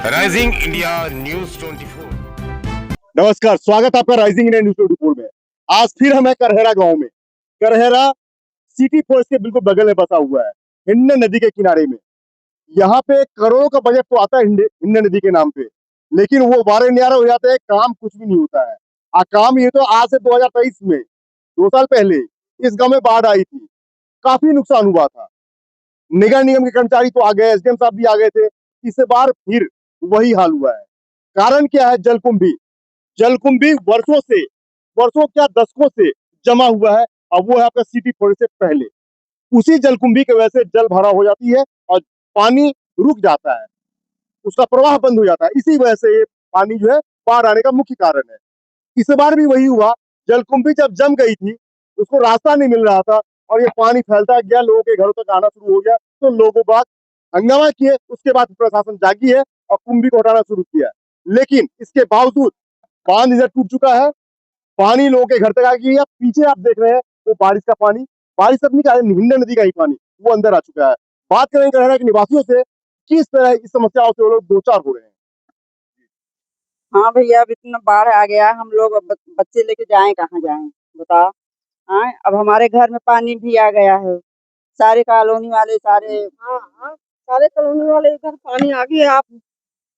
Rising India news 24। नमस्कार, स्वागत है आपका राइजिंग इंडिया न्यूज 24 में। आज फिर हम है करहरा गांव में। करहरा सिटी फॉरेस्ट के बिल्कुल बगल में बसा हुआ है, हिंडन नदी के किनारे में। यहाँ पे करोड़ों का बजट तो आता है हिंडन नदी के नाम पे, लेकिन वो बारे न्यारे हो जाते हैं, काम कुछ भी नहीं होता है। काम ये तो आज से 2023 में 2 साल पहले इस गांव में बाढ़ आई थी, काफी नुकसान हुआ था। निगम निगम के कर्मचारी तो आ गए, एसडीएम साहब भी आ गए थे। इस बार फिर वही हाल हुआ है। कारण क्या है? जलकुंभी। जलकुंभी वर्षों क्या दशकों से जमा हुआ है। अब वो है आपका सिटी फॉरेस्ट से पहले। उसी जलकुंभी की वजह से जल भरा हो जाती है और पानी रुक जाता है, उसका प्रवाह बंद हो जाता है। इसी वजह से ये पानी जो है बाढ़ आने का मुख्य कारण है। इस बार भी वही हुआ। जलकुंभी जब जम गई थी, उसको रास्ता नहीं मिल रहा था और ये पानी फैलता गया, लोगों के घरों तक आना शुरू हो गया। तो लोगों बाग हंगामा किए। उसके बाद प्रशासन जागी है और कुंभी को हटाना शुरू किया। लेकिन इसके बावजूद बांध इधर टूट चुका है, पानी लोगों के घर तक आ गया। पीछे आप देख रहे हैं वो बारिश का पानी, बारिश अब नहीं का हिंडन नदी का ही पानी वो अंदर आ चुका है। बात करें करहरा के निवासियों से, किस तरह इस समस्याओं से वो लोग दो चार हो रहे हैं। हाँ भैया, अब इतना बाढ़ आ गया, हम लोग अब बच्चे लेके जाएं कहाँ जाएं बताओ। हाँ, अब हमारे घर में पानी भी आ गया है। सारे कॉलोनी वाले सारे कॉलोनी वाले इधर पानी आ गया। आप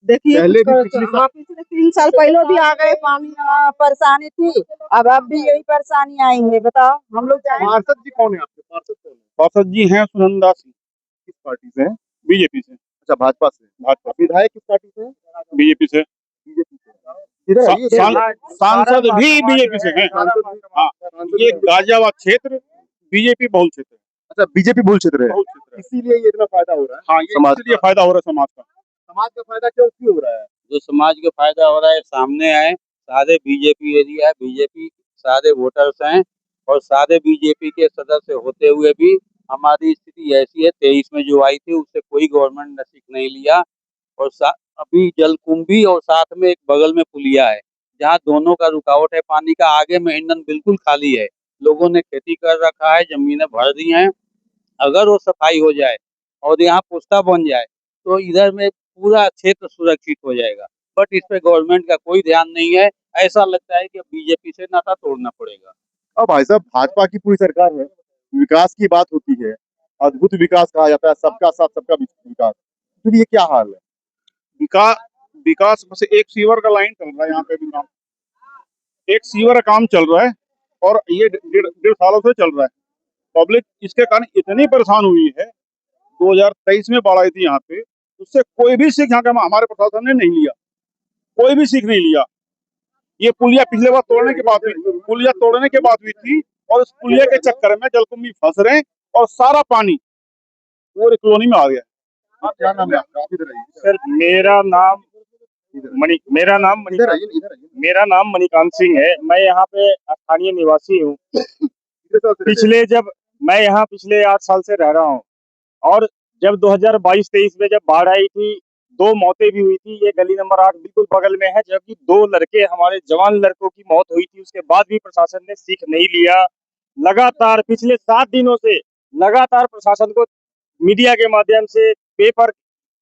देखिए, पहले भी पिछले 3 साल पहले भी आ गए पानी। परेशानी थी, अब भी यही परेशानी आई है। बताओ हम लोग जाएं। पार्षद जी कौन है आपके? पार्षद कौन है? पार्षद जी हैं सुनंदा सिंह, किस पार्टी से है? बीजेपी से। अच्छा, भाजपा से। भाजपा विधायक किस पार्टी से है? बीजेपी से। बीजेपी से। इधर आइए, इधर आइए। सांसद भी बीजेपी से हैं। हाँ, ये गाजियाबाद क्षेत्र बीजेपी बहुल क्षेत्र है। अच्छा, बीजेपी बहुल क्षेत्र है, बहुल क्षेत्र है। इसीलिए ये इतना फायदा हो रहा है। हाँ, समाज ये फायदा हो रहा है समाज का। समाज का फायदा क्यों हो रहा है? जो समाज को फायदा हो रहा है सामने आए। सारे बीजेपी एरिया है, बीजेपी सारे वोटर्स हैं और सारे बीजेपी के सदस्य होते हुए भी हमारी स्थिति ऐसी है। 23 में जो आई थी उससे कोई गवर्नमेंट ने सीख नहीं लिया। और अभी जलकुंभी और साथ में एक बगल में पुलिया है जहाँ दोनों का रुकावट है पानी का। आगे में हिंडन बिल्कुल खाली है, लोगों ने खेती कर रखा है, जमीनें भर दी हैं। अगर वो सफाई हो जाए और यहाँ पुस्ता बन जाए तो इधर में पूरा क्षेत्र सुरक्षित हो जाएगा। बट इस पे गवर्नमेंट का कोई ध्यान नहीं है। ऐसा लगता है कि बीजेपी से नाता तोड़ना पड़ेगा। अब भाई साहब, भाजपा की पूरी सरकार है, विकास की बात होती है, अद्भुत विकास कहा जाता है, सबका साथ सबका विकास। फिर ये क्या हाल है? विकास विकास बस एक सीवर का लाइन चल रहा है यहाँ पे भी काम। एक सीवर का काम चल रहा है और ये डेढ़ सालों से चल रहा है। पब्लिक इसके कारण इतनी परेशान हुई है। 2023 में बाढ़ आई थी यहाँ पे, उससे कोई भी सीख यहाँ का हमारे प्रशासन ने नहीं लिया, कोई भी सीख नहीं लिया। ये पुलिया पिछले बार तोड़ने के बाद हुई, पुलिया तोड़ने के बाद हुई थी और उस पुलिया के चक्कर में जलकुंभी फंस रहे हैं और सारा पानी पूरी कॉलोनी में आ गया। आप क्या नाम है आपका? आप इधर आइए। सर मेरा नाम इधर आइए। मेरा नाम मणिकांत सिंह है। मैं यहाँ पे स्थानीय निवासी हूँ। मैं यहाँ पिछले 8 साल से रह रहा हूँ और जब 2022-23 में जब बाढ़ आई थी 2 मौतें भी हुई थी। ये गली नंबर 8 बिल्कुल बगल में है, जबकि 2 लड़के हमारे जवान लड़कों की मौत हुई थी। उसके बाद भी प्रशासन ने सीख नहीं लिया। लगातार पिछले 7 दिनों से लगातार प्रशासन को मीडिया के माध्यम से, पेपर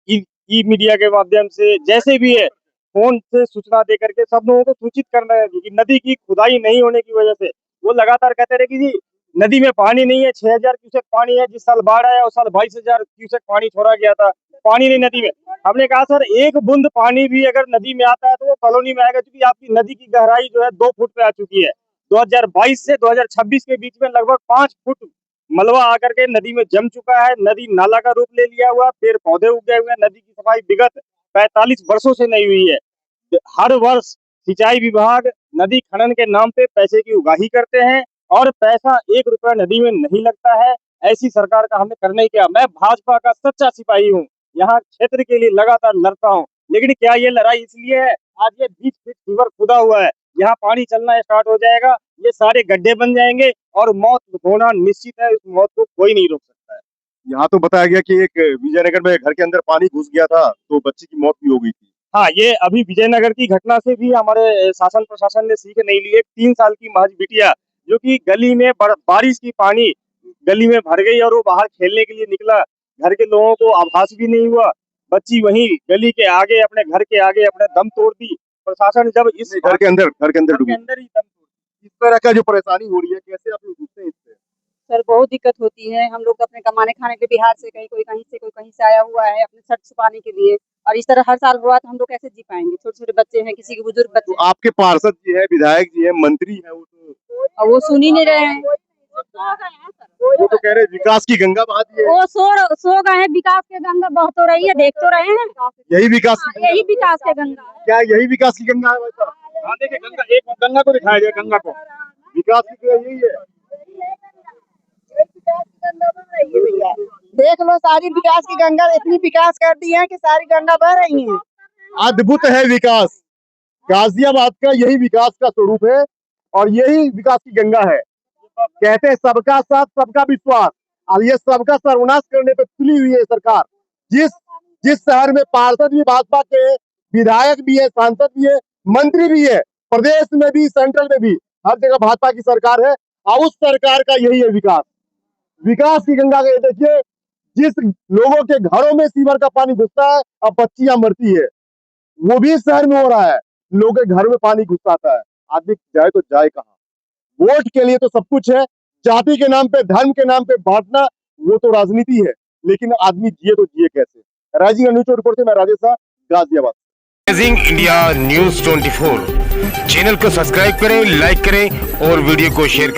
ई मीडिया के माध्यम से, जैसे भी है फोन से सूचना दे करके सब लोगों को सूचित करना है कि नदी की खुदाई नहीं होने की वजह से वो लगातार कहते रहे कि जी नदी में पानी नहीं है। 6000 क्यूसेक पानी है। जिस साल बाढ़ आया उस साल 22,000 क्यूसेक पानी छोड़ा गया था। पानी नहीं नदी में। हमने कहा सर, एक बूंद पानी भी अगर नदी में आता है तो वो कॉलोनी में आएगा, क्योंकि आपकी नदी की गहराई जो है 2 फुट पे आ चुकी है। 2022 से 2026 के बीच में लगभग 5 फुट मलबा आकर के नदी में जम चुका है। नदी नाला का रूप ले लिया हुआ, पेड़ पौधे उग गए हुए हैं। नदी की सफाई विगत 45 वर्षों से नहीं हुई है। हर वर्ष सिंचाई विभाग नदी खनन के नाम पे पैसे की उगाही करते हैं और पैसा 1 रुपया नदी में नहीं लगता है। ऐसी सरकार का हमें करना ही क्या। मैं भाजपा का सच्चा सिपाही हूँ, यहाँ क्षेत्र के लिए लगातार लड़ता हूँ। लेकिन क्या ये लड़ाई इसलिए है? आज ये 20 फीट सीवर खुदा हुआ है, यहाँ पानी चलना स्टार्ट हो जाएगा, ये सारे गड्ढे बन जाएंगे और मौत होना निश्चित है। इस मौत को कोई नहीं रोक सकता है। यहाँ तो बताया गया कि एक विजयनगर में घर के अंदर पानी घुस गया था तो बच्चे की मौत भी हो गई थी। हाँ, ये अभी विजयनगर की घटना से भी हमारे शासन प्रशासन ने सीख नहीं ली। 3 साल की महज बिटिया जो कि गली में बारिश की पानी गली में भर गई और वो बाहर खेलने के लिए निकला, घर के लोगों को आभास भी नहीं हुआ। बच्ची वहीं गली के आगे, अपने घर के आगे अपने दम तोड़ दी। प्रशासन जब इस घर के अंदर डूबी। अंदर ही दम तोड़ इस तरह का जो परेशानी हो रही है, कैसे आप लोग जूझते हैं इससे? सर बहुत दिक्कत होती है। हम लोग अपने कमाने खाने के बिहार से कहीं कोई कहीं से कोई कहीं से आया हुआ है अपने शर्त छुपाने के लिए, और इस तरह हर साल हुआ तो हम लोग कैसे जी पाएंगे? छोटे छोटे बच्चे हैं, किसी के बुजुर्ग तो बच्चे आपके पार्षद जी है, विधायक जी है, मंत्री है, और वो सुन ही नहीं रहे हैं। वो तो कह रहे हैं विकास की गंगा बहा दी है। वो सो गए हैं, विकास के गंगा बह तो रही है, देख तो रहे हैं। यही विकास की यही विकास के गंगा है। क्या यही विकास की गंगा है? वैसा हाँ देखिए गंगा, एक गंगा को दिखाया जाए, गंगा को। विकास की गंगा यही है। देख लो, सारी विकास की गंगा इतनी विकास कर दी है कि सारी गंगा बह रही है। अद्भुत है विकास। गाजियाबाद का यही विकास का स्वरूप है और यही विकास की गंगा है। कहते हैं सबका साथ सबका विश्वास, और ये सबका सर्वनाश करने पे तुली हुई है सरकार। जिस शहर में पार्षद भी भाजपा के, विधायक भी है, सांसद भी है, मंत्री भी है, प्रदेश में भी, सेंट्रल में भी, हर जगह भाजपा की सरकार है और उस सरकार का यही है विकास। विकास की गंगा का ये देखिए, जिस लोगों के घरों में सीवर का पानी घुसता है और बच्चियां मरती है, वो भी इस शहर में हो रहा है। लोगों के घर में पानी घुसाता है, आदमी जाए तो जाए कहाँ? वोट के लिए तो सब कुछ है, जाति के नाम पे, धर्म के नाम पे बांटना, वो तो राजनीति है, लेकिन आदमी जिए तो जिए कैसे? राइजिंग न्यूज रिपोर्ट से मैं Rajesh Shah, Ghaziabad. Amazing India news 24 channel को सब्सक्राइब करें, लाइक करें और वीडियो को शेयर करें।